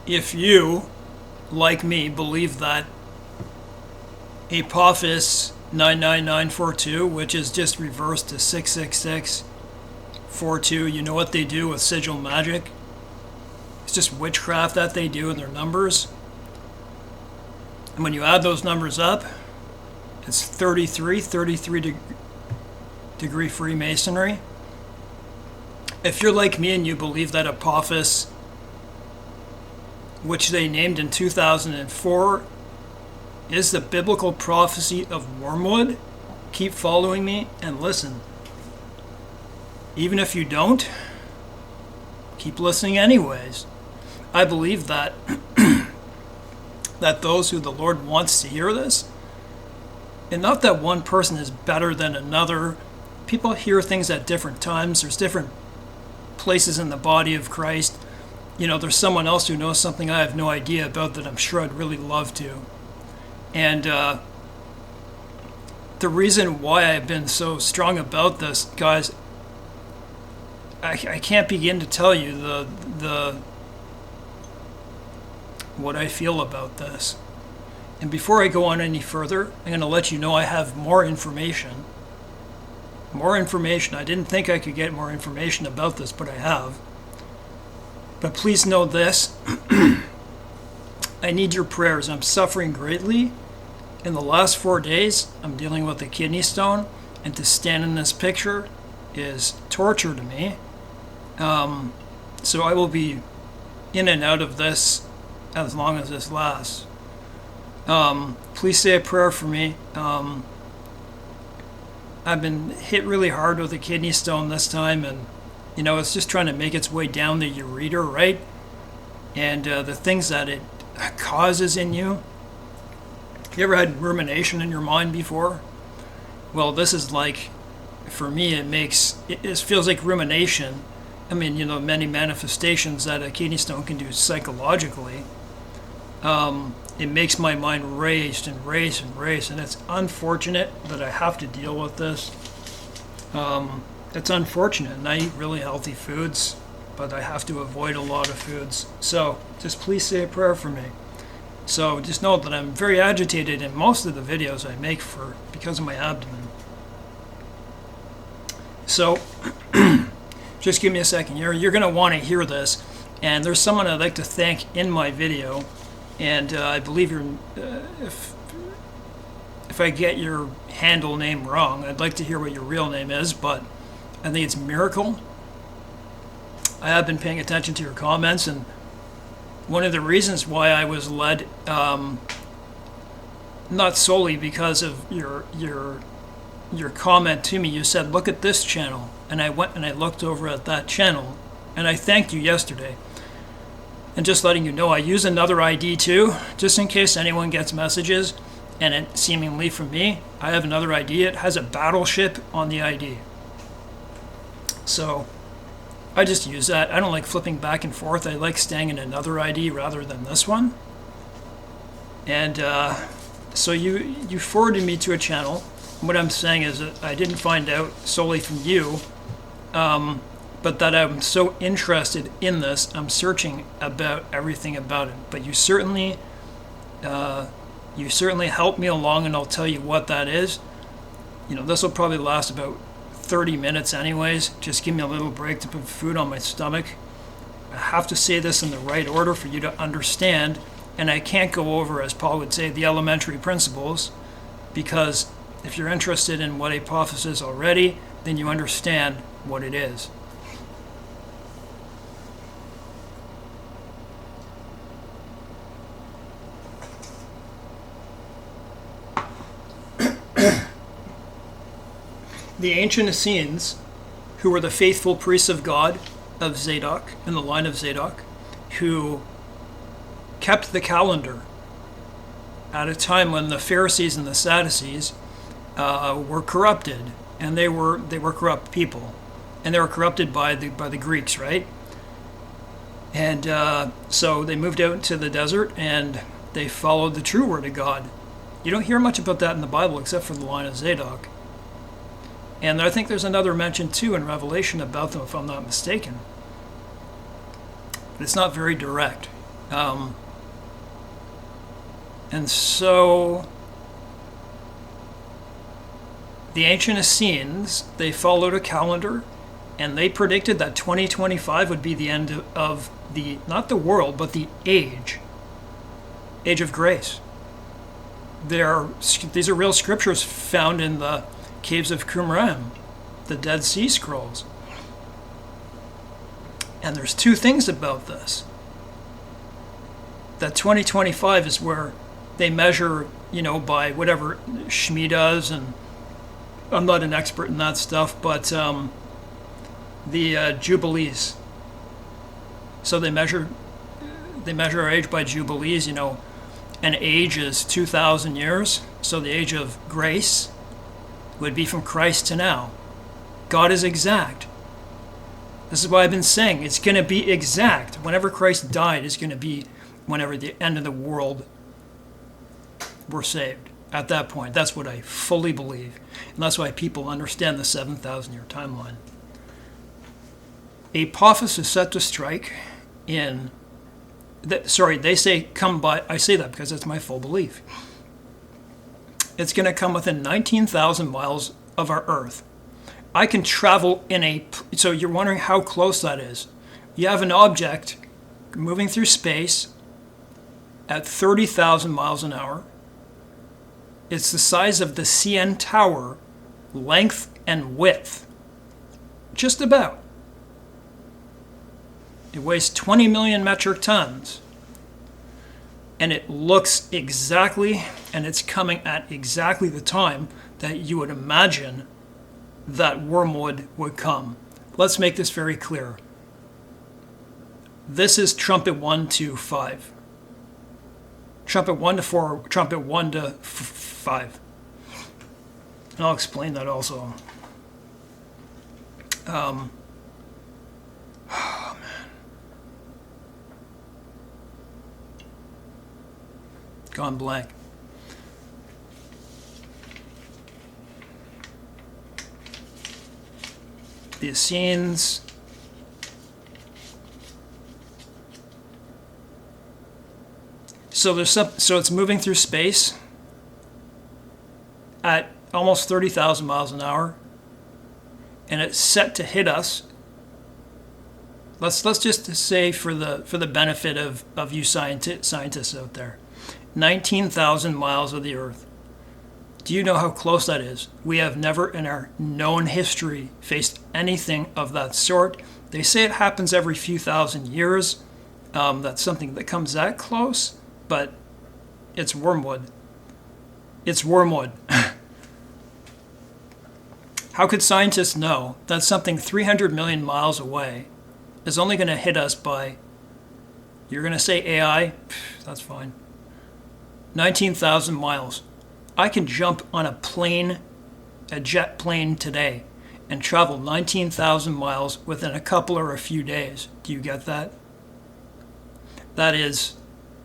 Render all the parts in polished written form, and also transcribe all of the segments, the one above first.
if you, like me, believe that Apophis 99942, which is just reversed to 66642, you know what they do with sigil magic? It's just witchcraft that they do in their numbers. And when you add those numbers up, it's 33 degree Freemasonry. If you're like me and you believe that Apophis, which they named in 2004, is the biblical prophecy of Wormwood, keep following me and listen. Even if you don't, keep listening anyways. I believe that that those who the Lord wants to hear this, and not that one person is better than another. People hear things at different times. There's different places in the body of Christ. You know, there's someone else who knows something I have no idea about that I'm sure I'd really love to. And the reason why I've been so strong about this, guys, I can't begin to tell you the what I feel about this. And before I go on any further, I'm going to let you know I have more information. More information. I didn't think I could get more information about this, but I have. But please know this. I need your prayers. I'm suffering greatly. In the last 4 days, I'm dealing with a kidney stone, and to stand in this picture is torture to me. So I will be in and out of this as long as this lasts. Please say a prayer for me. I've been hit really hard with a kidney stone this time, and you know, it's just trying to make its way down the ureter, right? And the things that it causes in you. You ever had rumination in your mind before? Well, this is like, for me, it feels like rumination. I mean, you know, many manifestations that a kidney stone can do psychologically. It makes my mind race and race and race, and it's unfortunate that I have to deal with this. It's unfortunate, and I eat really healthy foods, but I have to avoid a lot of foods. So just please say a prayer for me. So just know that I'm very agitated in most of the videos I make because of my abdomen. So just give me a second here. You're going to want to hear this, and there's someone I'd like to thank in my video. And I believe if I get your handle name wrong, I'd like to hear what your real name is, but I think it's Miracle. I have been paying attention to your comments, and one of the reasons why I was led, not solely because of your comment to me, you said, look at this channel, and I went and I looked over at that channel, and I thanked you yesterday. And just letting you know, I use another ID too, just in case anyone gets messages, and it seemingly from me. I have another ID. It has a battleship on the ID. So I just use that. I don't like flipping back and forth. I like staying in another ID rather than this one. And so you forwarded me to a channel. What I'm saying is that I didn't find out solely from you, but that I'm so interested in this, I'm searching about everything about it. But you certainly helped me along, and I'll tell you what that is. You know, this will probably last about 30 minutes anyways. Just give me a little break to put food on my stomach. I have to say this in the right order for you to understand, and I can't go over, as Paul would say, the elementary principles, because if you're interested in what Apophis is already, then you understand what it is. The ancient Essenes, who were the faithful priests of God, of Zadok, in the line of Zadok, who kept the calendar at a time when the Pharisees and the Sadducees were corrupted, and they were corrupt people, and they were corrupted by the Greeks, right? And so they moved out into the desert, and they followed the true word of God. You don't hear much about that in the Bible except for the line of Zadok. And I think there's another mention too in Revelation about them, if I'm not mistaken. But it's not very direct. Um, and so the ancient Essenes, they followed a calendar, and they predicted that 2025 would be the end of the, not the world, but the age of grace. These are real scriptures found in the caves of Qumran, the Dead Sea Scrolls. And there's two things about this. That 2025 is where they measure, by whatever Shmi does, and I'm not an expert in that stuff, but the Jubilees. So they measure our age by Jubilees. An age is 2,000 years, so the age of grace would be from Christ to now. God is exact. This is why I've been saying it's going to be exact. Whenever Christ died, it's going to be whenever the end of the world we're saved. At that point, that's what I fully believe. And that's why people understand the 7,000-year timeline. Apophis is set to strike in... they say come by... I say that because that's my full belief. It's going to come within 19,000 miles of our Earth. I can travel in a... So you're wondering how close that is. You have an object moving through space at 30,000 miles an hour. It's the size of the CN Tower, length and width. Just about. It weighs 20 million metric tons. And it looks exactly, and it's coming at exactly the time that you would imagine that Wormwood would come. Let's make this very clear. This is Trumpet 1 to 5. Trumpet 1 to 4, Trumpet 1 to 5. And I'll explain that also. Oh, man. Gone blank. The Essenes. So it's moving through space at almost 30,000 miles an hour, and it's set to hit us. Let's just say for the benefit of you scientists out there, 19,000 miles of the Earth. Do you know how close that is? We have never in our known history faced anything of that sort. They say it happens every few thousand years. That's something that comes that close, but it's Wormwood. It's Wormwood. How could scientists know that something 300 million miles away is only going to hit us by, you're going to say AI? That's fine. 19,000 miles. I can jump on a jet plane today, and travel 19,000 miles within a couple or a few days. Do you get that? That is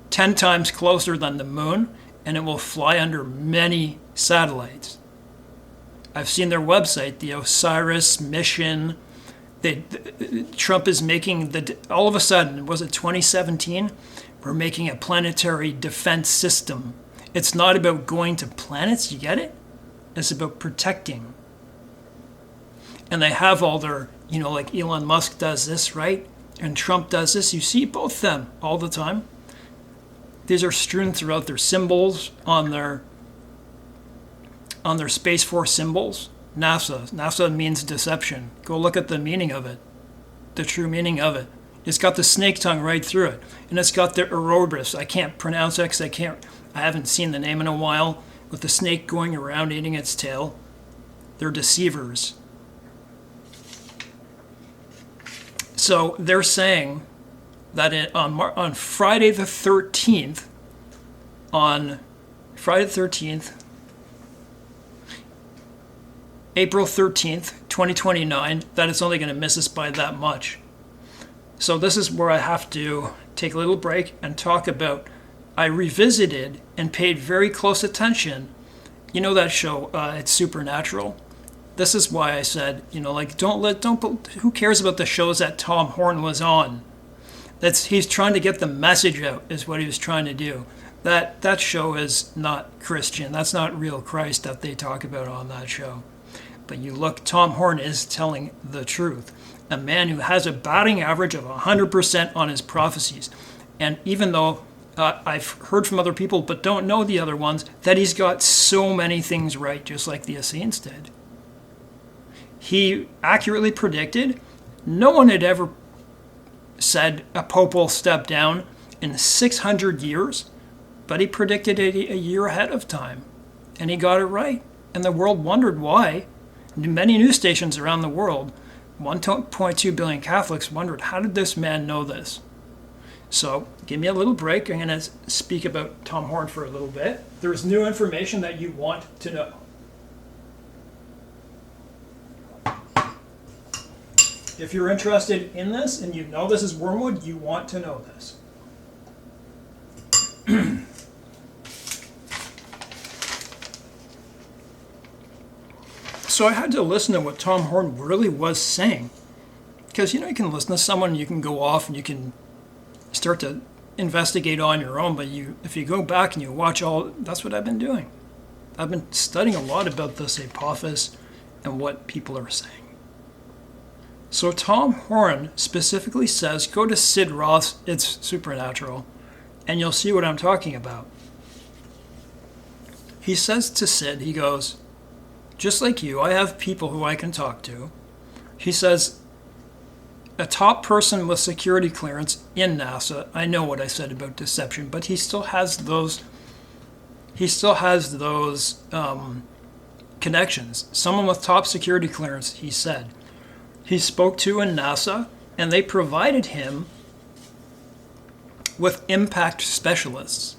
10 times closer than the moon, and it will fly under many satellites. I've seen their website, the Osiris mission. Trump is making all of a sudden, was it 2017? We're making a planetary defense system. It's not about going to planets, you get it? It's about protecting. And they have all their, like Elon Musk does this, right? And Trump does this. You see both of them all the time. These are strewn throughout their symbols, on their Space Force symbols. NASA means deception. Go look at the meaning of it. The true meaning of it. It's got the snake tongue right through it. And it's got the Ouroboros. I can't pronounce it because I haven't seen the name in a while. With the snake going around eating its tail. They're deceivers. So they're saying that on Friday the 13th, April 13th, 2029, that it's only going to miss us by that much. So this is where I have to take a little break and talk about, I revisited and paid very close attention. You know that show, it's Supernatural? This is why I said, who cares about the shows that Tom Horn was on? He's trying to get the message out, is what he was trying to do. That show is not Christian. That's not real Christ that they talk about on that show. But you look, Tom Horn is telling the truth. A man who has a batting average of 100% on his prophecies. And even though I've heard from other people, but don't know the other ones, that he's got so many things right, just like the Essenes did. He accurately predicted. No one had ever said a pope will step down in 600 years, but he predicted it a year ahead of time, and he got it right. And the world wondered why. Many news stations around the world, 1.2 billion Catholics, wondered, how did this man know this? So give me a little break. I'm going to speak about Tom Horn for a little bit. There's new information that you want to know. If you're interested in this and you know this is Wormwood, you want to know this. So I had to listen to what Tom Horn really was saying. Because, you can listen to someone, you can go off and you can start to investigate on your own. But if you go back and you watch that's what I've been doing. I've been studying a lot about this Apophis and what people are saying. So Tom Horn specifically says, go to Sid Roth's It's Supernatural, and you'll see what I'm talking about. He says to Sid, he goes, just like you, I have people who I can talk to. He says, a top person with security clearance in NASA, I know what I said about deception, but he still has those connections. Someone with top security clearance, he said. He spoke to in NASA, and they provided him with impact specialists.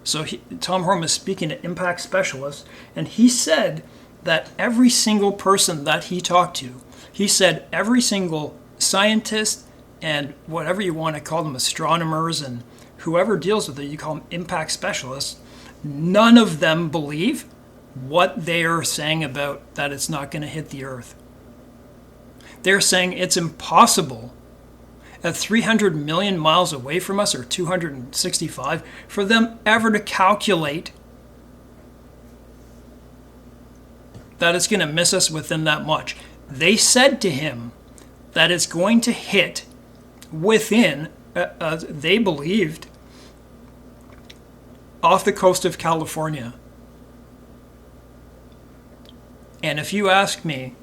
So Tom Horn was speaking to impact specialists, and he said that every single person that he talked to, he said every single scientist and whatever you want to call them, astronomers and whoever deals with it, you call them impact specialists, none of them believe what they are saying about that it's not going to hit the Earth. They're saying it's impossible at 300 million miles away from us, or 265, for them ever to calculate that it's going to miss us within that much. They said to him that it's going to hit within, they believed, off the coast of California. And if you ask me,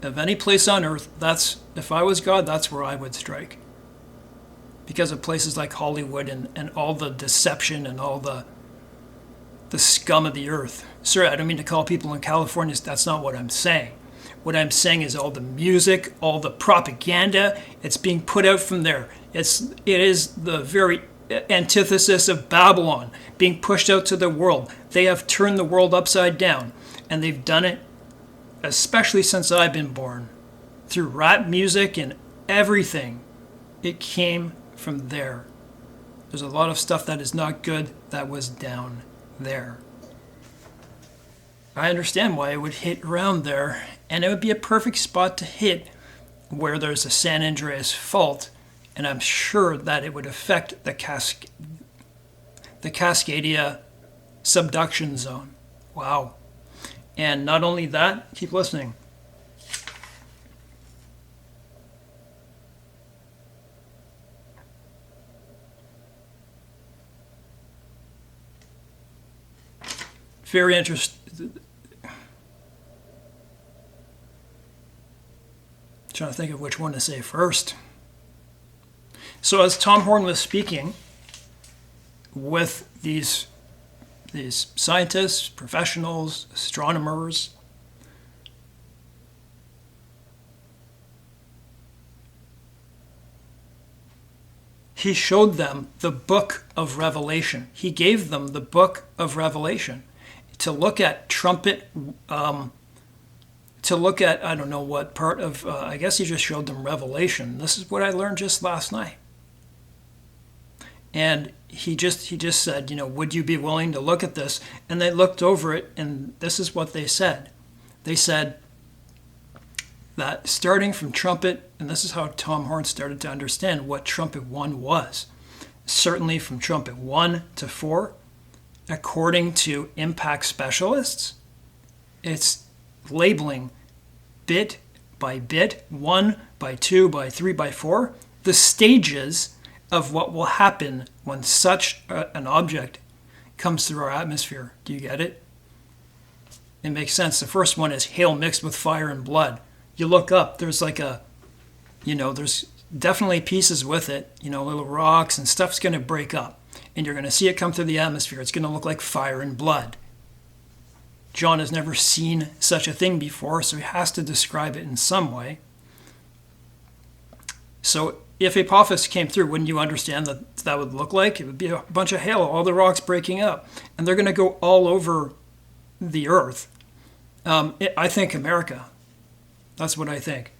of any place on earth, if I was God, that's where I would strike. Because of places like Hollywood and all the deception and all the scum of the earth. Sorry, I don't mean to call people in California, that's not what I'm saying. What I'm saying is all the music, all the propaganda, it's being put out from there. It is the very antithesis of Babylon being pushed out to the world. They have turned the world upside down, and they've done it especially since I've been born, through rap music and everything. It came from there. There's a lot of stuff that is not good that was down there. I understand why it would hit around there, and it would be a perfect spot to hit where there's a San Andreas fault, and I'm sure that it would affect the Cascadia subduction zone. Wow. And not only that, keep listening. Very interesting. Trying to think of which one to say first. So as Tom Horn was speaking with these scientists, professionals, astronomers, he showed them the book of Revelation. He gave them the book of Revelation to look at Trumpet, to look at, I don't know what part of, I guess he just showed them Revelation. This is what I learned just last night. And he just said, would you be willing to look at this? And they looked over it, and this is what they said. They said, that starting from Trumpet, and this is how Tom Horn started to understand what Trumpet 1 was. Certainly from Trumpet 1 to 4, according to impact specialists, it's labeling bit by bit, 1 by 2 by 3 by 4, the stages of what will happen when such an object comes through our atmosphere. Do you get it? It makes sense. The first one is hail mixed with fire and blood. You look up, there's like there's definitely pieces with it, little rocks and stuff's going to break up. And you're going to see it come through the atmosphere. It's going to look like fire and blood. John has never seen such a thing before, so he has to describe it in some way. So if Apophis came through, wouldn't you understand that would look like? It would be a bunch of hail, all the rocks breaking up. And they're going to go all over the earth. I think America. That's what I think.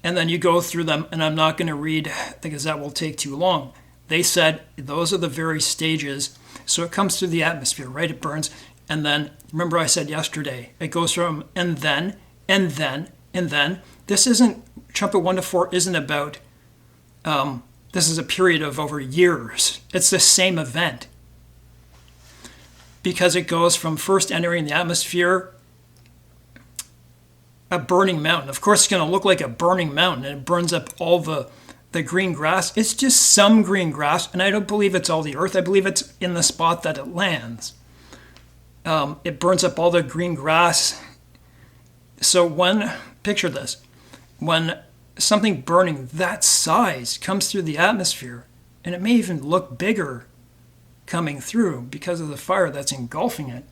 And then you go through them, and I'm not going to read because that will take too long. They said those are the very stages. So it comes through the atmosphere, right? It burns. And then, remember I said yesterday, it goes from and then, and then, and then. This isn't, Trumpet 1 to 4 isn't about, this is a period of over years. It's the same event. Because it goes from first entering the atmosphere, a burning mountain. Of course, it's going to look like a burning mountain, and it burns up all the green grass. It's just some green grass, and I don't believe it's all the earth. I believe it's in the spot that it lands. It burns up all the green grass. So picture this, when something burning that size comes through the atmosphere, and it may even look bigger coming through because of the fire that's engulfing it,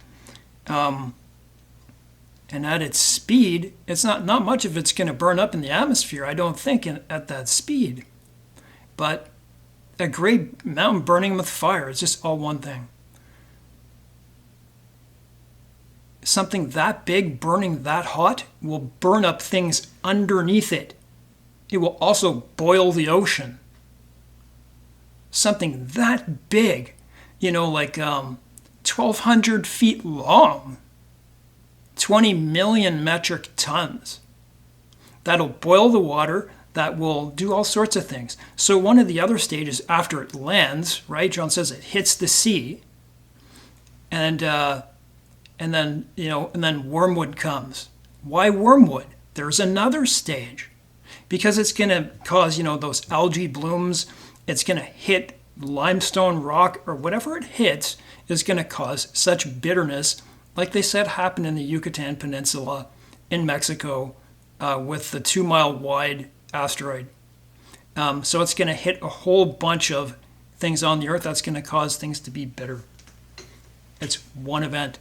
and at its speed, it's not much of it's going to burn up in the atmosphere, I don't think, at that speed. But a great mountain burning with fire is just all one thing. Something that big, burning that hot, will burn up things underneath it. It will also boil the ocean. Something that big, like 1,200 feet long, 20 million metric tons. That'll boil the water. That will do all sorts of things. So one of the other stages after it lands, right? John says it hits the sea, and then wormwood comes. Why wormwood? There's another stage, because it's going to cause those algae blooms. It's going to hit limestone rock, or whatever it hits is going to cause such bitterness, like they said happened in the Yucatan Peninsula in Mexico with the 2-mile wide asteroid. So it's going to hit a whole bunch of things on the earth that's going to cause things to be bitter. It's one event.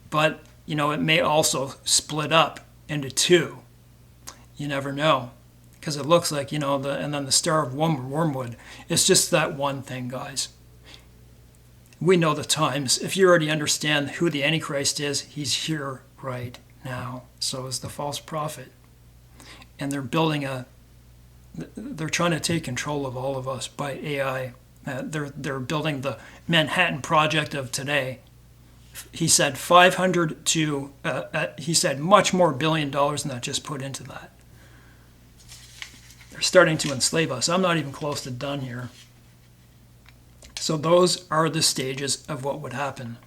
But, it may also split up into two. You never know. Because it looks like, and then the star of Wormwood. It's just that one thing, guys. We know the times. If you already understand who the Antichrist is, he's here right now. So is the false prophet. And they're trying to take control of all of us by AI. They're building the Manhattan Project of today. He said 500 to, he said much more $1 billion than that just put into that. They're starting to enslave us. I'm not even close to done here. So those are the stages of what would happen.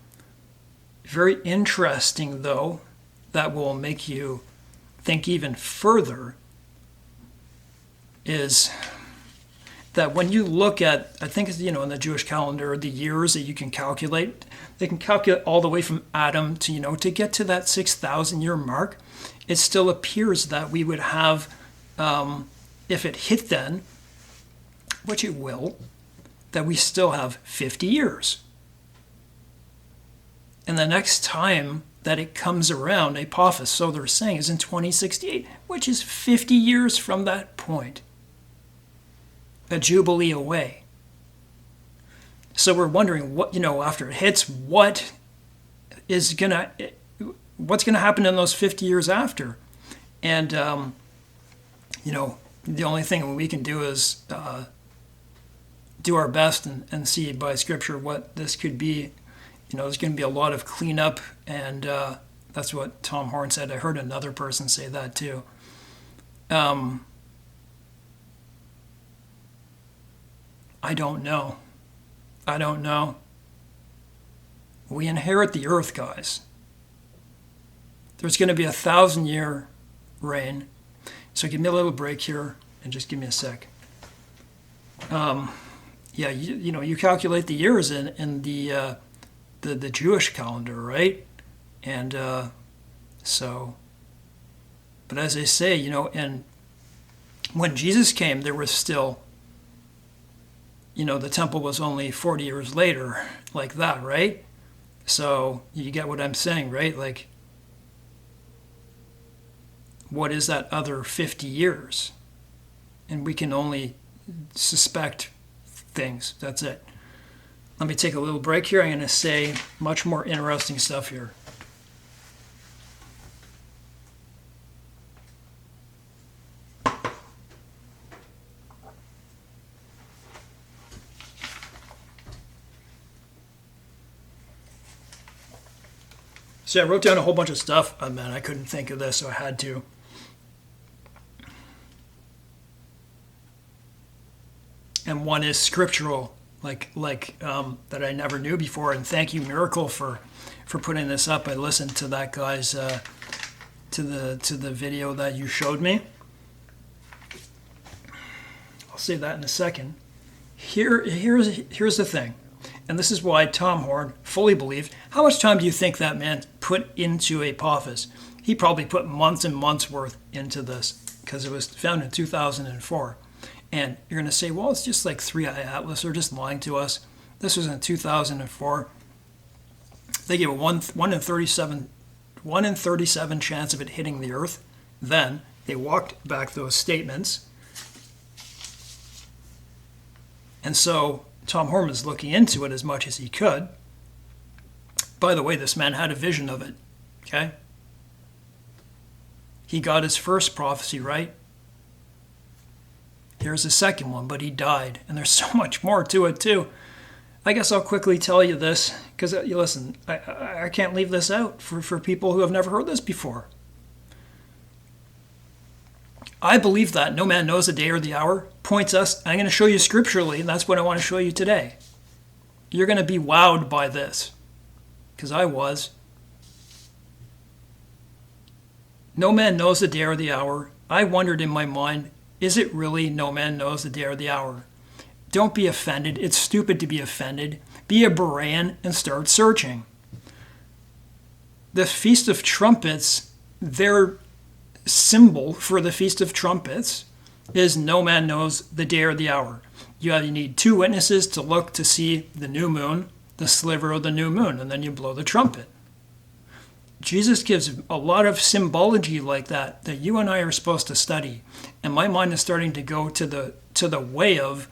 Very interesting, though, that will make you think even further, is that when you look at, I think, in the Jewish calendar, the years that you can calculate, they can calculate all the way from Adam to, to get to that 6,000 year mark. It still appears that we would have, if it hit then, which it will, that we still have 50 years. And the next time that it comes around, Apophis, so they're saying, is in 2068, which is 50 years from that point. A jubilee away. So we're wondering what, after it hits, what's gonna happen in those 50 years after? And, the only thing we can do is do our best and see by Scripture what this could be. There's going to be a lot of cleanup and That's what Tom Horn said. I heard another person say that too. I don't know. I don't know. We inherit the earth, guys. There's going to be 1,000-year reign. So give me a little break here and just give me a sec. Yeah, you calculate the years in the Jewish calendar, right? And so, but as I say, and when Jesus came, there was still, the temple was only 40 years later, like that, right? So you get what I'm saying, right? Like, what is that other 50 years? And we can only suspect things. That's it. Let me take a little break here. I'm going to say much more interesting stuff here. So I wrote down a whole bunch of stuff. Oh, man, I couldn't think of this, so I had to. And one is scriptural, like that I never knew before. And thank you, Miracle, for putting this up. I listened to that guy's to the video that you showed me. I'll say that in a second. Here's the thing, and this is why Tom Horn fully believed. How much time do you think that man put into Apophis? He probably put months and months worth into this because it was found in 2004. And you're going to say, well, it's just like 3i Atlas. They're just lying to us. This was in 2004. They gave a 1 in 37 chance of it hitting the earth. Then they walked back those statements. And so Tom Horn was looking into it as much as he could. By the way, this man had a vision of it. Okay? He got his first prophecy right. Here's the second one, but he died. And there's so much more to it, too. I guess I'll quickly tell you this, because, listen, I can't leave this out for people who have never heard this before. I believe that no man knows the day or the hour, points us. I'm going to show you scripturally, and that's what I want to show you today. You're going to be wowed by this, because I was. No man knows the day or the hour. I wondered in my mind, is it really no man knows the day or the hour? Don't be offended. It's stupid to be offended. Be a Berean and start searching. The Feast of Trumpets, their symbol for the Feast of Trumpets is no man knows the day or the hour. You need 2 witnesses to look to see the new moon, the sliver of the new moon, and then you blow the trumpet. Jesus gives a lot of symbology like that you and I are supposed to study. And my mind is starting to go to the way of,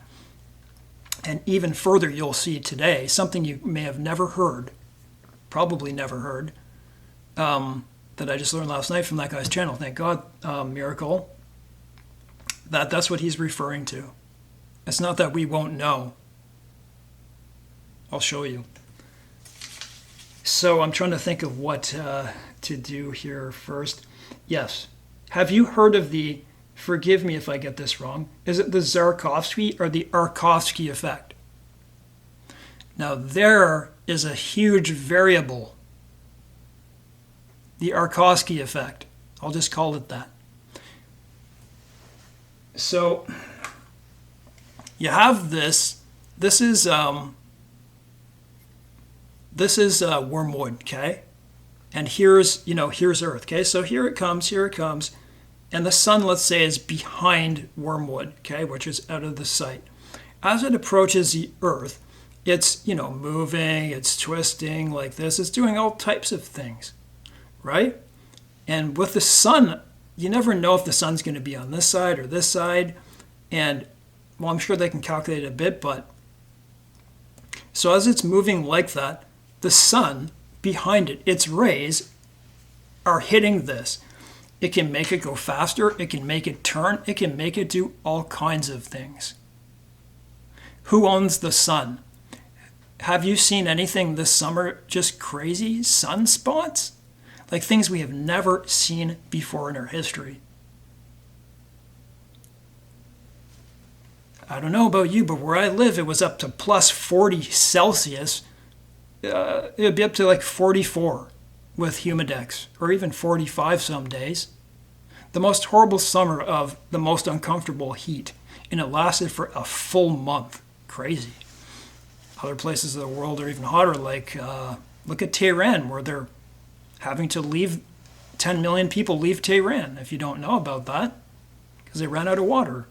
and even further you'll see today, something you may have never heard, probably never heard, that I just learned last night from that guy's channel. Thank God, Miracle. That's what he's referring to. It's not that we won't know. I'll show you. So I'm trying to think of what to do here first. Yes. Have you heard of the, forgive me if I get this wrong, is it the Zarkovsky or the Aroski effect? Now there is a huge variable. The Aroski effect. I'll just call it that. So you have this. This is Wormwood, okay? And here's Earth, okay? So here it comes. And the sun, let's say, is behind Wormwood, okay, which is out of the sight. As it approaches the Earth, it's, moving, it's twisting like this. It's doing all types of things, right? And with the sun, you never know if the sun's going to be on this side or this side. And, well, I'm sure they can calculate it a bit, but so as it's moving like that, the sun behind it, its rays are hitting this. It can make it go faster. It can make it turn. It can make it do all kinds of things. Who owns the sun? Have you seen anything this summer just crazy sunspots? like things we have never seen before in our history. I don't know about you, but where I live, it was up to plus 40 Celsius. It would be up to like 44 with humidex, or even 45 some days. The most horrible summer of the most uncomfortable heat, and it lasted for a full month. Crazy. Other places of the world are even hotter, like look at Tehran, where they're having to leave, 10 million people leave Tehran, if you don't know about that, because they ran out of water.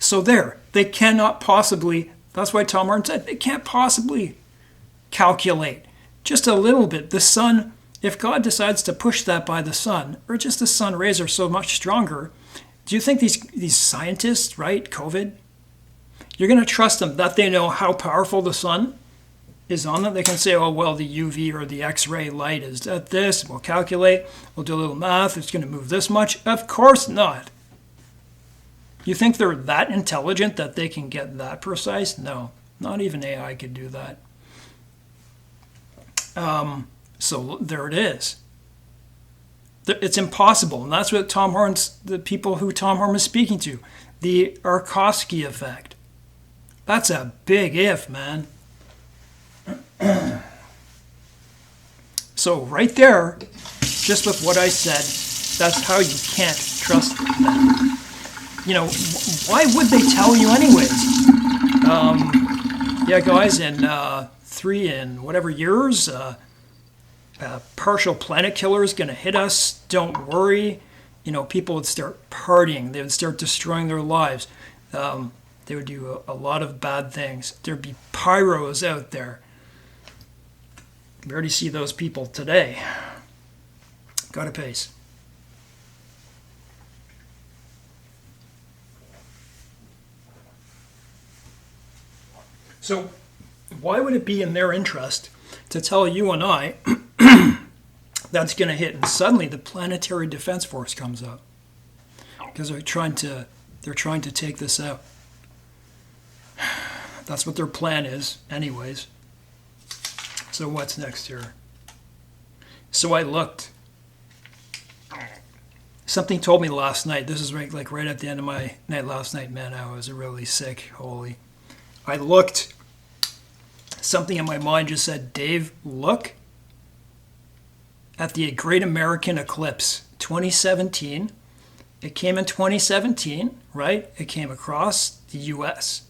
So there, they cannot possibly, that's why Tom Martin said, they can't possibly calculate just a little bit. The sun, if God decides to push that by the sun, or just the sun rays are so much stronger, do you think these scientists, right, COVID, you're going to trust them that they know how powerful the sun is on them? They can say, oh, well, the UV or the X-ray light is at this. We'll calculate. We'll do a little math. It's going to move this much. Of course not. You think they're that intelligent that they can get that precise? No, not even AI could do that. So there it is. It's impossible, and that's what the people who Tom Horn is speaking to, the Aroski effect. That's a big if, man. So right there, just with what I said, that's how you can't trust them. You know, why would they tell you anyways? Yeah, guys, in 3 and whatever years, partial planet killer is going to hit us. Don't worry. You know, people would start partying. They would start destroying their lives. They would do a lot of bad things. There'd be pyros out there. We already see those people today. Got a pace. So why would it be in their interest to tell you and I that's going to hit, and suddenly the Planetary Defense Force comes up because they're trying to take this out. That's what their plan is, anyways. So what's next here? So I looked. Something told me last night. This is right at the end of my night last night. Man, I was really sick. Holy. I looked. Something in my mind just said, Dave, look at the Great American Eclipse 2017. It came in 2017, right? It came across the U.S.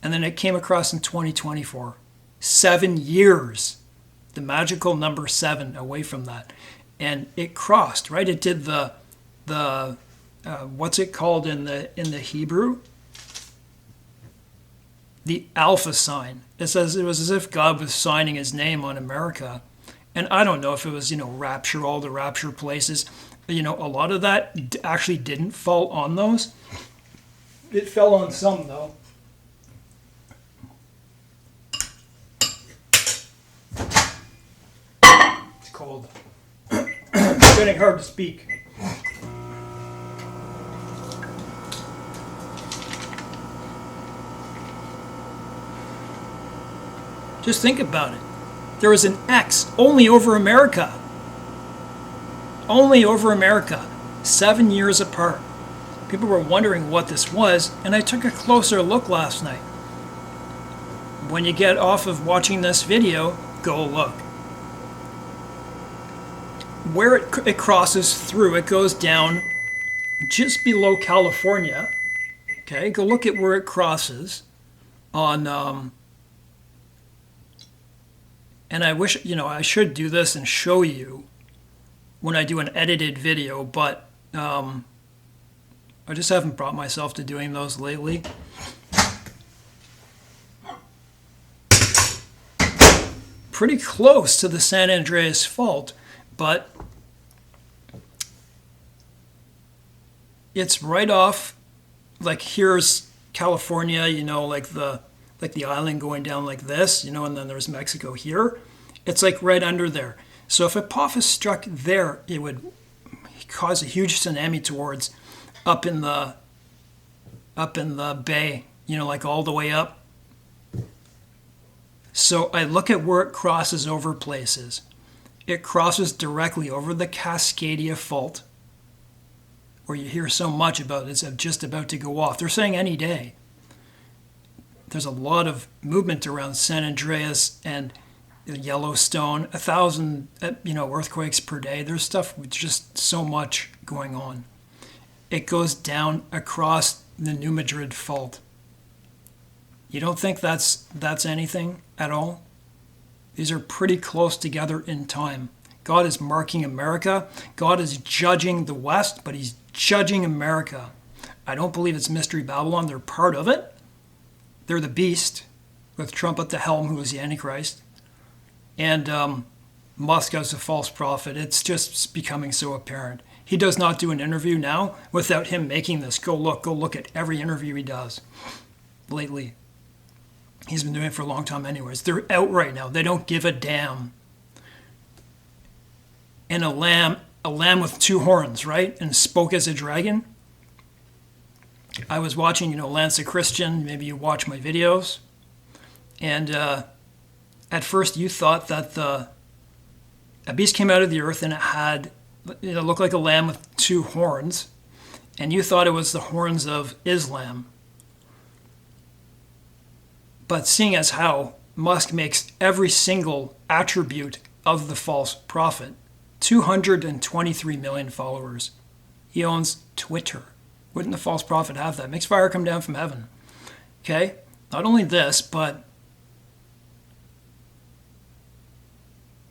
And then it came across in 2024. 7 years. The magical number 7 away from that. And it crossed, right? It did the what's it called in the Hebrew? The alpha sign. It says it was as if God was signing his name on America. And I don't know if it was, rapture, all the rapture places. A lot of that actually didn't fall on those. It fell on some, though. It's cold. It's getting hard to speak. Just think about it. There was an X only over America. Only over America. 7 years apart. People were wondering what this was, and I took a closer look last night. When you get off of watching this video, go look. Where it crosses through, it goes down just below California. Okay, go look at where it crosses on... And I wish, I should do this and show you when I do an edited video, but I just haven't brought myself to doing those lately. Pretty close to the San Andreas Fault, but it's right off, like here's California, like the island going down like this, and then there's Mexico here. It's like right under there. So if Apophis struck there, it would cause a huge tsunami towards up in the bay, like all the way up. So I look at where it crosses over places. It crosses directly over the Cascadia Fault, where you hear so much about it's just about to go off. They're saying any day. There's a lot of movement around San Andreas and Yellowstone, 1,000 earthquakes per day. There's stuff with just so much going on. It goes down across the New Madrid Fault. You don't think that's anything at all? These are pretty close together in time. God is marking America. God is judging the West, but he's judging America. I don't believe it's Mystery Babylon. They're part of it. They're the beast with Trumpet the helm, who is the antichrist. And Musk as a false prophet. It's just becoming so apparent. He does not do an interview now without him making this. Go look at every interview he does lately. He's been doing it for a long time anyways. They're out right now. They don't give a damn. And a lamb with two horns, right? And spoke as a dragon. I was watching, Lance a Christian. Maybe you watch my videos. And at first you thought that a beast came out of the earth and it looked like a lamb with two horns. And you thought it was the horns of Islam. But seeing as how Musk makes every single attribute of the false prophet, 223 million followers. He owns Twitter. Wouldn't the false prophet have that? Makes fire come down from heaven. Okay? Not only this, but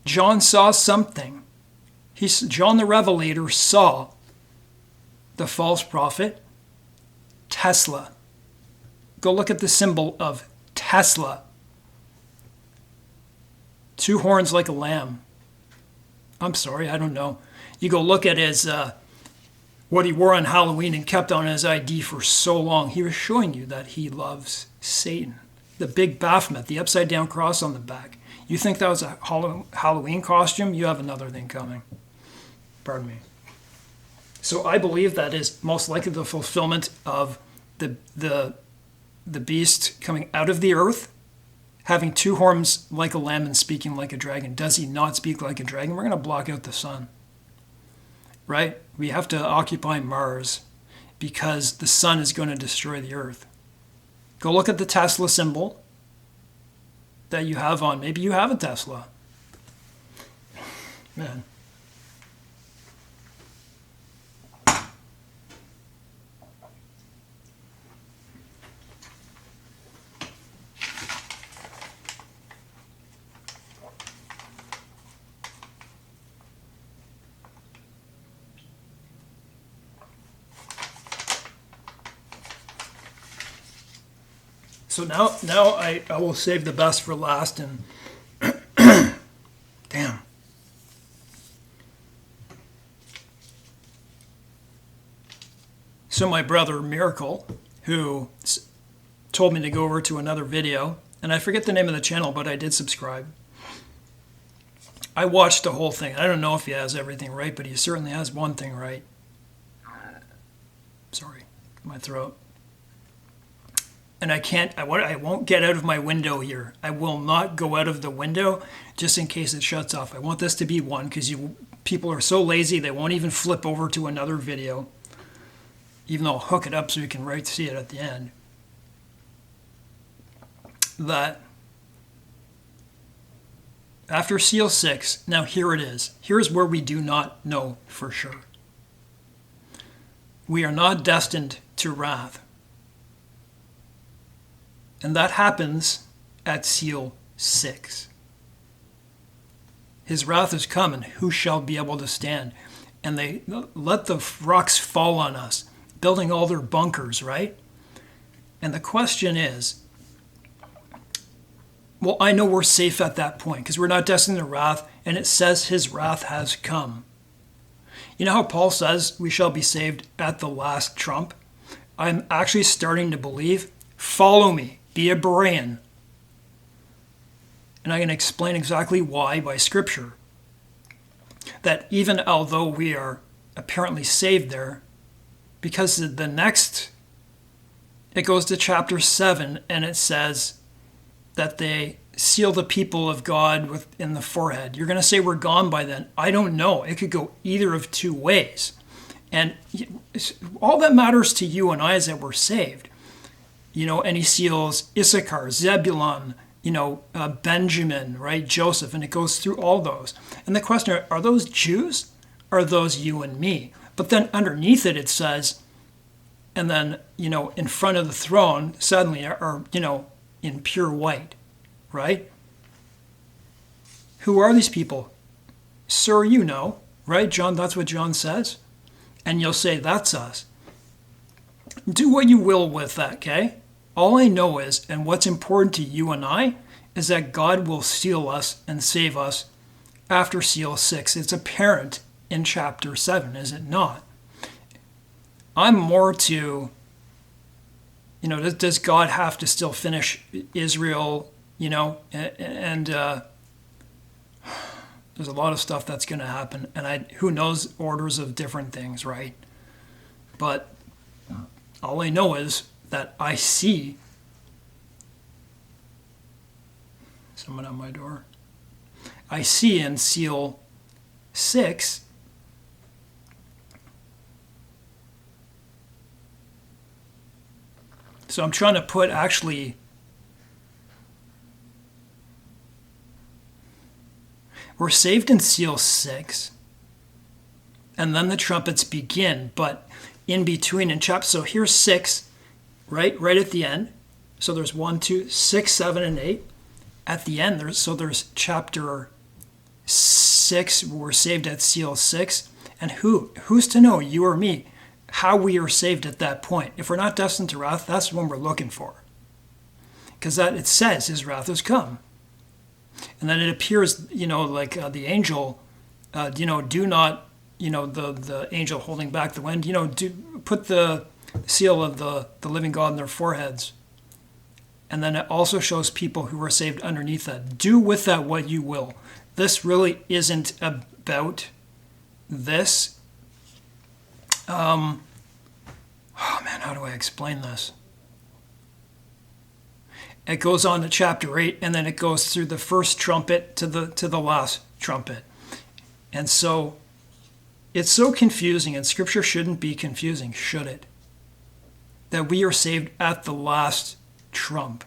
John saw something. John the Revelator saw the false prophet, Tesla. Go look at the symbol of Tesla. Two horns like a lamb. I'm sorry, I don't know. You go look at his what he wore on Halloween and kept on his ID for so long. He was showing you that he loves Satan. The big Baphomet, the upside down cross on the back. You think that was a Halloween costume? You have another thing coming. Pardon me. So I believe that is most likely the fulfillment of the beast coming out of the earth, having two horns like a lamb and speaking like a dragon. Does he not speak like a dragon? We're going to block out the sun. Right? We have to occupy Mars because the sun is going to destroy the earth. Go look at the Tesla symbol that you have on. Maybe you have a Tesla. Man. So now I will save the best for last, and damn. So my brother Miracle, who told me to go over to another video, and I forget the name of the channel, but I did subscribe. I watched the whole thing. I don't know if he has everything right, but he certainly has one thing right. Sorry, my throat. And I won't get out of my window here. I will not go out of the window just in case it shuts off. I want this to be one because people are so lazy they won't even flip over to another video, even though I'll hook it up so you can see it at the end. That after Seal 6, now here it is. Here's where we do not know for sure. We are not destined to wrath. And that happens at Seal 6. His wrath is come, and who shall be able to stand? And they let the rocks fall on us, building all their bunkers, right? And the question is, well, I know we're safe at that point because we're not destined to wrath, and it says his wrath has come. You know how Paul says we shall be saved at the last trump? I'm actually starting to believe, follow me. Be a Berean. And I can explain exactly why by Scripture. That even although we are apparently saved there, because the next, it goes to chapter 7 and it says that seal the people of God in the forehead. You're going to say we're gone by then. I don't know. It could go either of two ways. And all that matters to you and I is that we're saved. And he seals Issachar, Zebulun, Benjamin, right? Joseph, and it goes through all those. And the question, are those Jews? Or are those you and me? But then underneath it says, and then, in front of the throne, suddenly are, in pure white, right? Who are these people? Sir, right? John, that's what John says. And you'll say, that's us. Do what you will with that, okay? All I know is, and what's important to you and I, is that God will seal us and save us after seal 6. It's apparent in chapter 7, is it not? I'm more to, does God have to still finish Israel, and there's a lot of stuff that's going to happen, and who knows orders of different things, right? But all I know is that I see someone at my door. I see in seal 6 so I'm trying to put actually we're saved in seal 6 and then the trumpets begin, but in between in chapter, so here's 6 right at the end. So there's 1, 2, 6, 7, and 8 at the end. There's chapter 6. We're saved at seal 6, and who's to know, you or me, how we are saved at that point? If we're not destined to wrath, that's when we're looking for, because that it says his wrath has come, and then it appears, like the angel, do not, the angel holding back the wind, do put the seal of the living God in their foreheads. And then it also shows people who are saved underneath that. Do with that what you will. This really isn't about this. Oh man, how do I explain this? It goes on to chapter 8, and then it goes through the first trumpet to the last trumpet. And so it's so confusing, and Scripture shouldn't be confusing, should it? That we are saved at the last trump.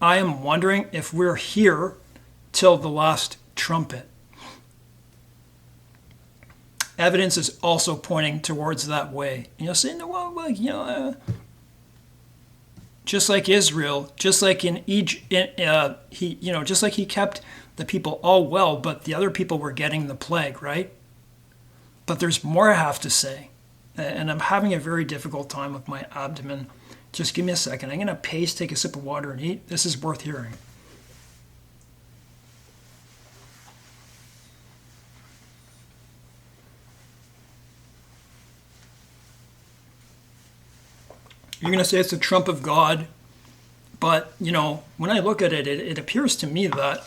I am wondering if we're here till the last trumpet. Evidence is also pointing towards that way. And you'll say, no, well, just like Israel, just like in Egypt, just like he kept the people all well, but the other people were getting the plague, right? But there's more I have to say. And I'm having a very difficult time with my abdomen. Just give me a second. I'm going to pace, take a sip of water, and eat. This is worth hearing. You're going to say it's the trump of God. But, when I look at it, it appears to me that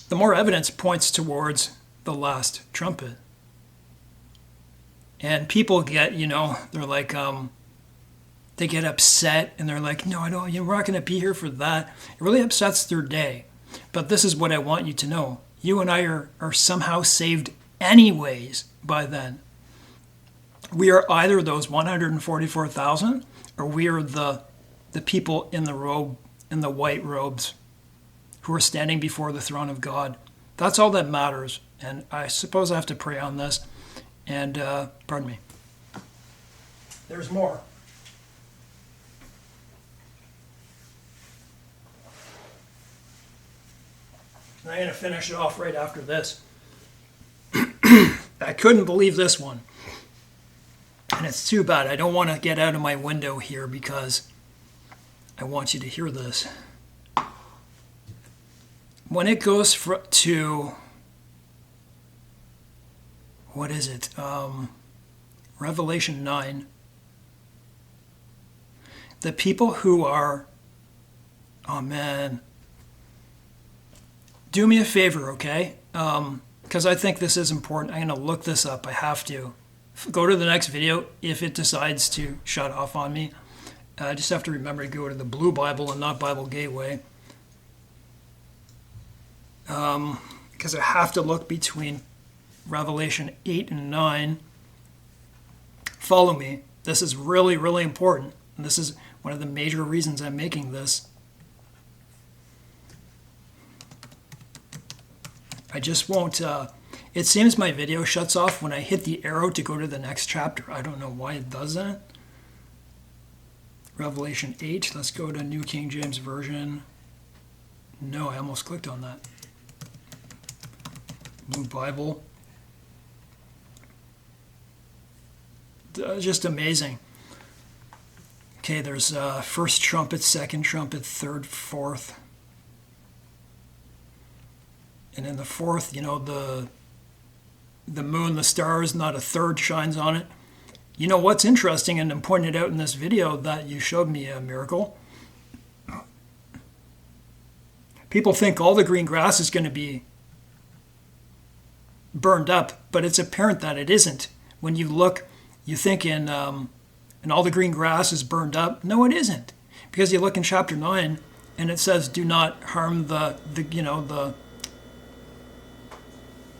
the more evidence points towards the last trumpet. And people get, they're like, they get upset and they're like, no, I don't, we're not going to be here for that. It really upsets their day. But this is what I want you to know. You and I are somehow saved anyways by then. We are either those 144,000 or we are the people in the white robes who are standing before the throne of God. That's all that matters. And I suppose I have to pray on this. And, pardon me. There's more. And I'm going to finish it off right after this. I couldn't believe this one. And it's too bad. I don't want to get out of my window here because I want you to hear this. When it goes to... what is it? Revelation 9. The people who are, oh man, do me a favor, okay? Because I think this is important. I'm going to look this up. I have to. Go to the next video if it decides to shut off on me. I just have to remember to go to the Blue Bible and not Bible Gateway. Because I have to look between Revelation 8 and 9. Follow me. This is really, really important. And this is one of the major reasons I'm making this. I just won't... it seems my video shuts off when I hit the arrow to go to the next chapter. I don't know why it does that. Revelation 8. Let's go to New King James Version. No, I almost clicked on that. Blue Bible. Just amazing. Okay, there's first trumpet, second trumpet, third, fourth. And in the fourth, you know, the moon, the stars, not a third shines on it. You know what's interesting, and I'm pointing it out in this video that you showed me a miracle. People think all the green grass is going to be burned up, but it's apparent that it isn't. When you look, you think and all the green grass is burned up. No, it isn't, because you look in chapter 9 and it says, "Do not harm the."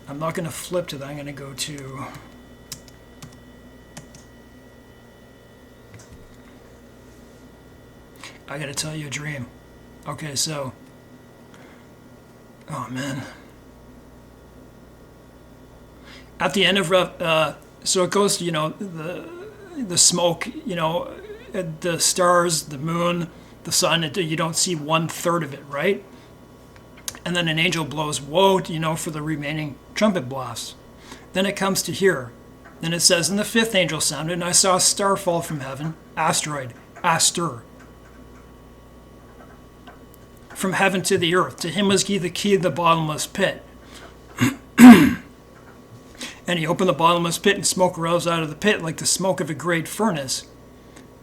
I'm not going to flip to that. I'm going to go to. I got to tell you a dream. Okay, so. Oh man. At the end of so it goes to, you know, the smoke, you know, the stars, the moon, the sun. You don't see 1/3 of it, right? And then an angel blows, woe, you know, for the remaining trumpet blasts. Then it comes to here. Then it says, and the fifth angel sounded, and I saw a star fall from heaven, asteroid, aster, from heaven to the earth. To him was given the key of the bottomless pit. And he opened the bottomless pit, and smoke rose out of the pit like the smoke of a great furnace.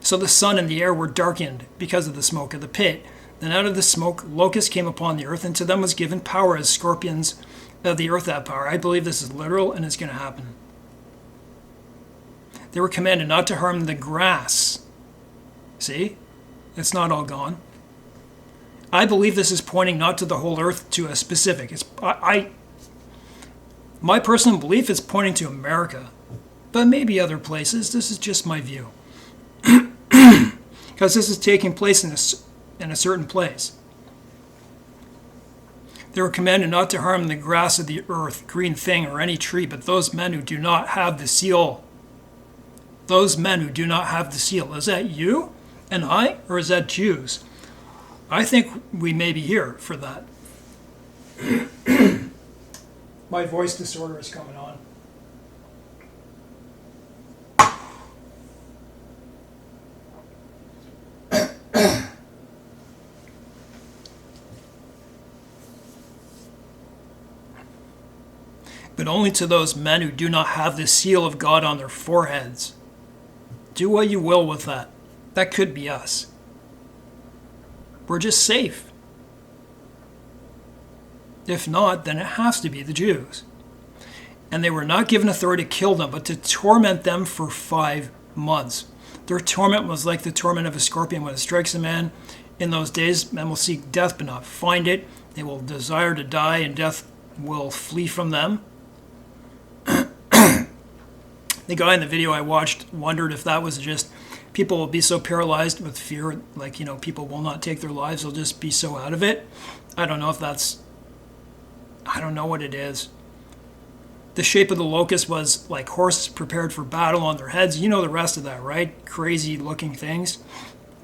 So the sun and the air were darkened because of the smoke of the pit. Then out of the smoke, locusts came upon the earth, and to them was given power as scorpions of the earth have power. I believe this is literal, and it's going to happen. They were commanded not to harm the grass. See? It's not all gone. I believe this is pointing not to the whole earth, to a specific. My personal belief is pointing to America, but maybe other places. This is just my view. Because this is taking place in a certain place. They were commanded not to harm the grass of the earth, green thing, or any tree, but those men who do not have the seal. Those men who do not have the seal. Is that you and I, or is that Jews? I think we may be here for that. My voice disorder is coming on. But only to those men who do not have the seal of God on their foreheads. Do what you will with that. That could be us. We're just safe. If not, then it has to be the Jews. And they were not given authority to kill them, but to torment them for 5 months. Their torment was like the torment of a scorpion when it strikes a man. In those days, men will seek death but not find it. They will desire to die, and death will flee from them. The guy in the video I watched wondered if that was just people will be so paralyzed with fear, like, you know, people will not take their lives. They'll just be so out of it. I don't know if that's... I don't know what it is. The shape of the locust was like horses prepared for battle on their heads. You know the rest of that, right? Crazy looking things.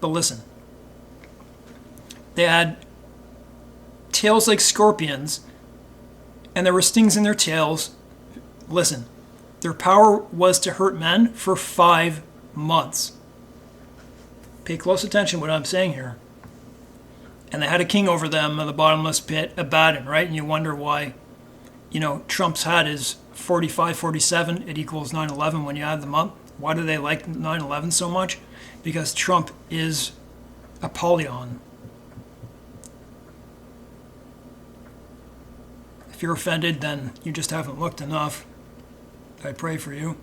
But listen. They had tails like scorpions, and there were stings in their tails. Listen. Their power was to hurt men for 5 months. Pay close attention to what I'm saying here. And they had a king over them in the bottomless pit, Abaddon, right? And you wonder why, you know, Trump's hat is 45, 47. It equals 9/11 when you add them up. Why do they like 9/11 so much? Because Trump is Apollyon. If you're offended, then you just haven't looked enough. I pray for you.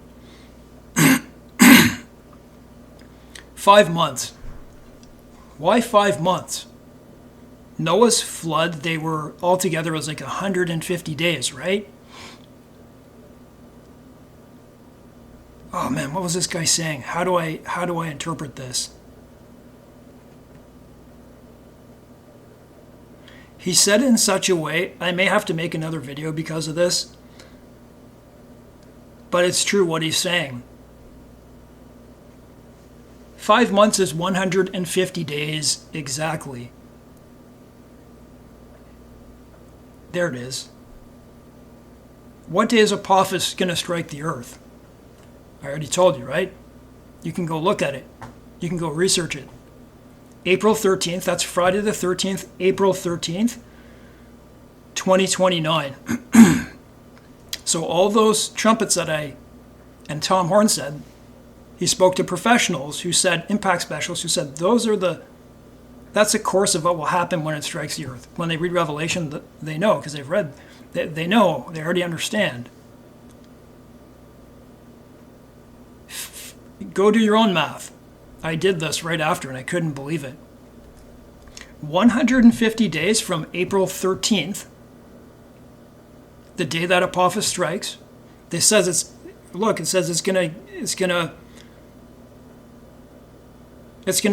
5 months. Why 5 months? Noah's flood, they were altogether was like 150 days, right? Oh man, what was this guy saying? How do I interpret this? He said it in such a way, I may have to make another video because of this, but it's true what he's saying. 5 months is 150 days exactly. There it is. What day is Apophis going to strike the earth? I already told you, right? You can go look at it. You can go research it. April 13th, that's Friday the 13th, April 13th, 2029. So all those trumpets that and Tom Horn said, he spoke to professionals who said, impact specialists who said, that's a course of what will happen when it strikes the earth. When they read Revelation, they know, because they've read, they know, they already understand. Go do your own math. I did this right after and I couldn't believe it. 150 days from April 13th, the day that Apophis strikes. It says it's gonna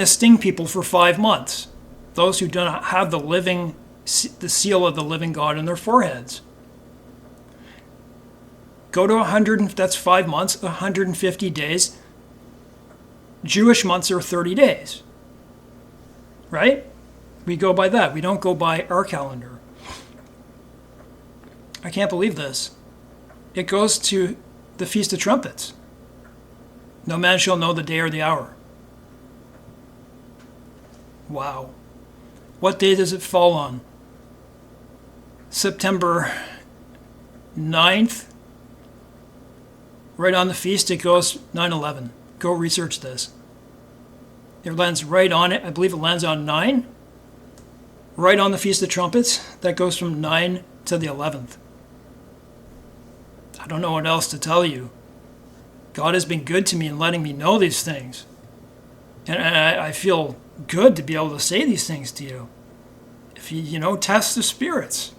sting people for 5 months. Those who do not have the seal of the living God in their foreheads. Go to 100, that's 5 months, 150 days. Jewish months are 30 days, right? We go by that. We don't go by our calendar. I can't believe this. It goes to the Feast of Trumpets. No man shall know the day or the hour. Wow. What day does it fall on? September 9th. Right on the feast, it goes 9/11. Go research this. It lands right on it. I believe it lands on 9. Right on the Feast of Trumpets. That goes from 9 to the 11th. I don't know what else to tell you. God has been good to me in letting me know these things. And I feel good to be able to say these things to you. If you test the spirits.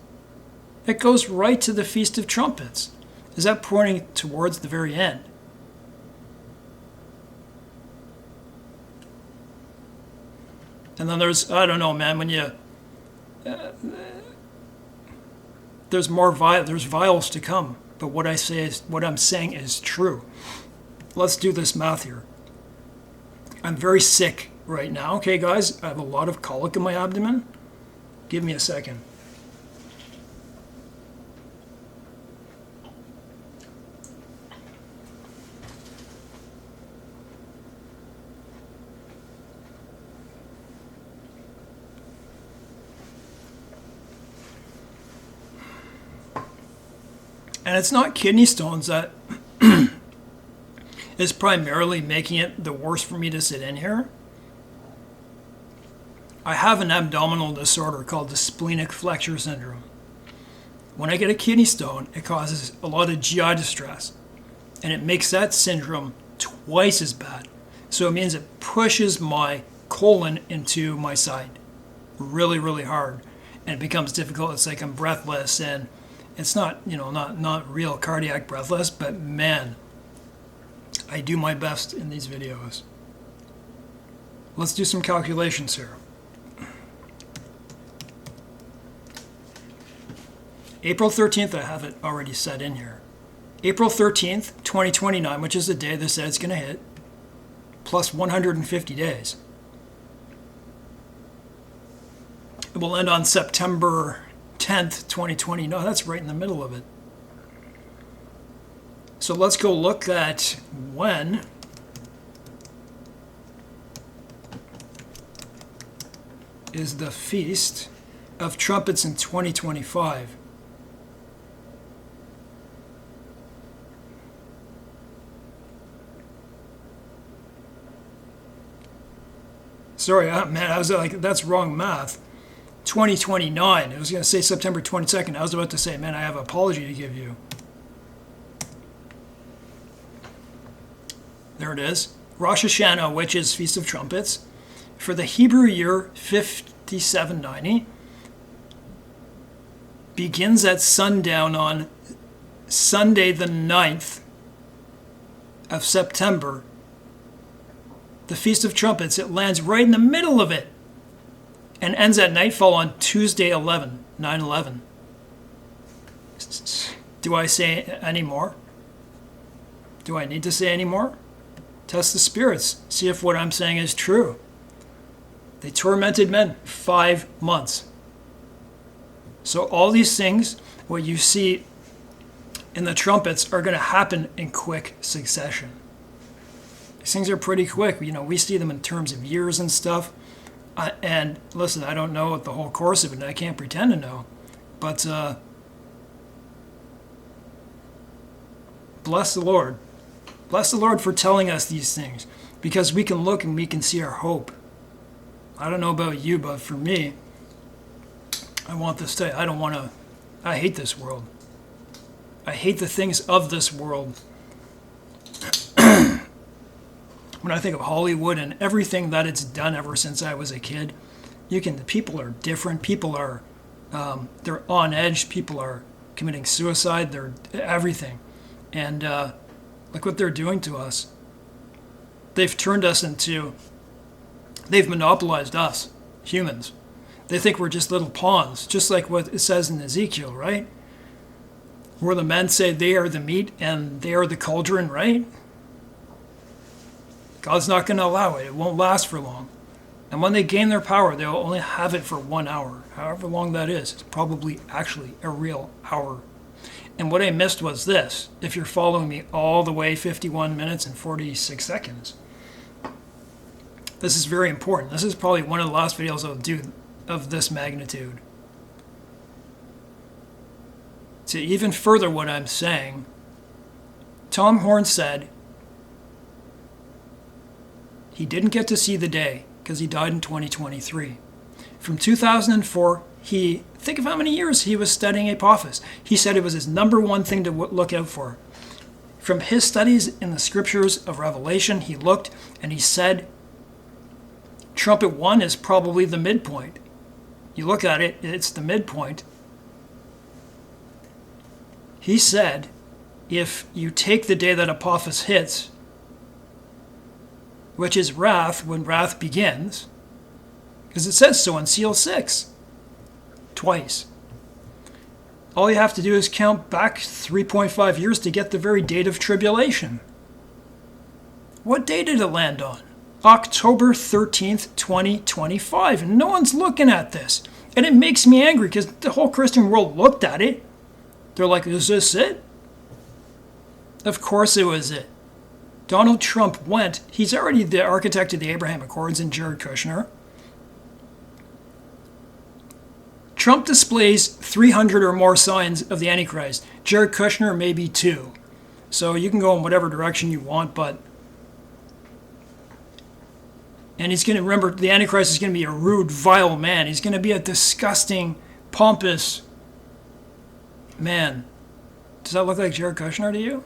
It goes right to the Feast of Trumpets. Is that pointing towards the very end? And then there's, I don't know, man, when there's vials to come. But what I'm saying is true. Let's do this math here. I'm very sick right now. Okay, guys, I have a lot of colic in my abdomen. Give me a second. And it's not kidney stones that is primarily making it the worse for me to sit in here. I have an abdominal disorder called the splenic flexure syndrome. When I get a kidney stone, it causes a lot of GI distress. And it makes that syndrome twice as bad. So it means it pushes my colon into my side really, really hard. And it becomes difficult. It's like I'm breathless, and it's not, not real cardiac breathless, but man, I do my best in these videos. Let's do some calculations here. April 13th, I have it already set in here. April 13th, 2029, which is the day they said it's going to hit, plus 150 days. It will end on September 10th, 2020. No, that's right in the middle of it. So let's go look at when is the Feast of Trumpets in 2025. Sorry, man, I was like, that's wrong math. 2029. I was going to say September 22nd. I was about to say, man, I have an apology to give you. There it is. Rosh Hashanah, which is Feast of Trumpets, for the Hebrew year 5790 begins at sundown on Sunday the 9th of September, the Feast of Trumpets. It lands right in the middle of it and ends at nightfall on Tuesday 9/11. Do I say any more? Do I need to say any more? Test the spirits. See if what I'm saying is true. They tormented men 5 months. So all these things, what you see in the trumpets, are going to happen in quick succession. These things are pretty quick. We see them in terms of years and stuff. And listen, I don't know the whole course of it, and I can't pretend to know. But bless the Lord. Bless the Lord for telling us these things, because we can look and we can see our hope. I don't know about you, but for me, I want this to. I hate this world. I hate the things of this world. When I think of Hollywood and everything that it's done ever since I was a kid, people are different. People are, they're on edge. People are committing suicide. They're everything. And look what they're doing to us. They've monopolized us, humans. They think we're just little pawns, just like what it says in Ezekiel, right? Where the men say they are the meat and they are the cauldron, right? God's not going to allow it. It won't last for long. And when they gain their power, they'll only have it for 1 hour. However long that is, it's probably actually a real hour. And what I missed was this. If you're following me all the way 51 minutes and 46 seconds, this is very important. This is probably one of the last videos I'll do of this magnitude. To even further what I'm saying, Tom Horn said he didn't get to see the day because he died in 2023. From 2004, think of how many years he was studying Apophis. He said it was his number one thing to look out for. From his studies in the scriptures of Revelation, he looked and he said, Trumpet 1 is probably the midpoint. You look at it, it's the midpoint. He said, if you take the day that Apophis hits, which is wrath, when wrath begins, because it says so in Seal 6, twice. All you have to do is count back 3.5 years to get the very date of tribulation. What day did it land on? October 13th, 2025. And no one's looking at this. And it makes me angry because the whole Christian world looked at it. They're like, is this it? Of course it was it. Donald Trump went. He's already the architect of the Abraham Accords and Jared Kushner. Trump displays 300 or more signs of the Antichrist. Jared Kushner maybe 2. So you can go in whatever direction you want, but... And he's going to remember, the Antichrist is going to be a rude, vile man. He's going to be a disgusting, pompous man. Does that look like Jared Kushner to you?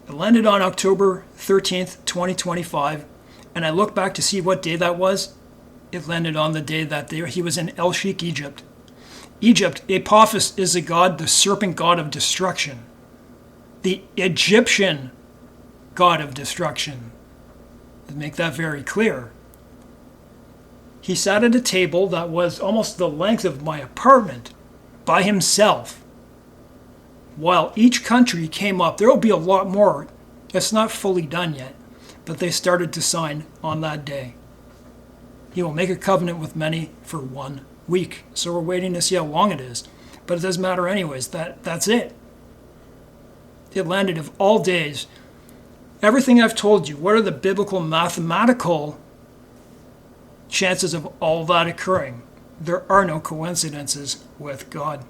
It landed on October 13th, 2025. And I look back to see what day that was. It landed on the day that he was in El Sheikh, Egypt. Egypt, Apophis is a god, the serpent god of destruction. The Egyptian God of destruction. To make that very clear. He sat at a table that was almost the length of my apartment by himself. While each country came up, there will be a lot more. It's not fully done yet, but they started to sign on that day. He will make a covenant with many for 1 week. So we're waiting to see how long it is. But it doesn't matter anyways. That's it. It landed of all days. Everything I've told you, what are the biblical mathematical chances of all that occurring? There are no coincidences with God.